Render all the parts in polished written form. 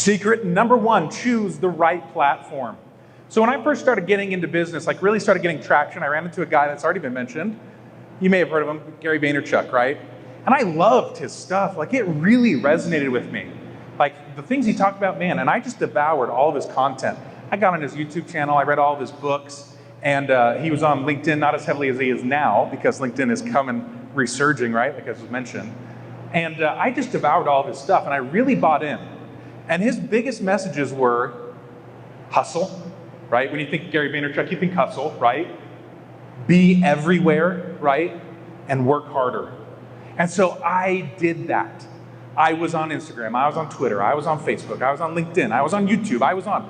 Secret number one, choose the right platform. So when I first started getting into business, like really started getting traction, I ran into a guy that's already been mentioned. You may have heard of him, Gary Vaynerchuk, right? And I loved his stuff. Like it really resonated with me. Like the things he talked about, man, and I just devoured all of his content. I got on his YouTube channel, I read all of his books, and he was on LinkedIn, not as heavily as he is now, because LinkedIn is coming resurging, right, like I was mentioned. And I just devoured all of his stuff, and I really bought in. And his biggest messages were hustle, right? When you think Gary Vaynerchuk, you think hustle, right? Be everywhere, right? And work harder. And so I did that. I was on Instagram, I was on Twitter, I was on Facebook, I was on LinkedIn, I was on YouTube, I was on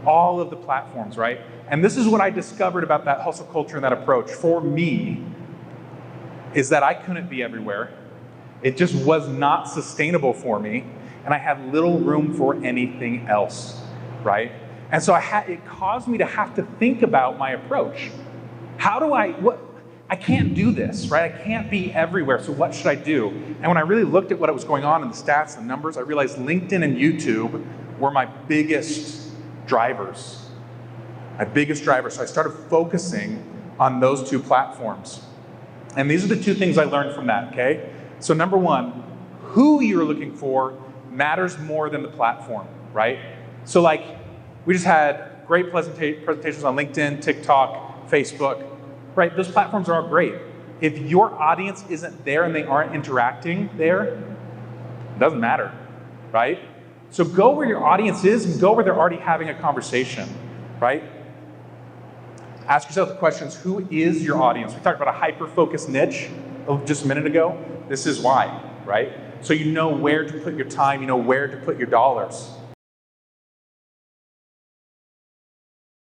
all of the platforms, right? And this is what I discovered about that hustle culture and that approach for me, is that I couldn't be everywhere. It just was not sustainable for me, and I had little room for anything else, right? And so it caused me to have to think about my approach. I can't do this, right? I can't be everywhere, so what should I do? And when I really looked at what was going on in the stats and numbers, I realized LinkedIn and YouTube were my biggest drivers. So I started focusing on those two platforms. And these are the two things I learned from that, okay? So number one, who you're looking for matters more than the platform, right? So like, we just had great presentations on LinkedIn, TikTok, Facebook, right? Those platforms are all great. If your audience isn't there and they aren't interacting there, it doesn't matter, right? So go where your audience is and go where they're already having a conversation, right? Ask yourself the questions, who is your audience? We talked about a hyper-focused niche just a minute ago. This is why, right? So you know where to put your time, you know where to put your dollars.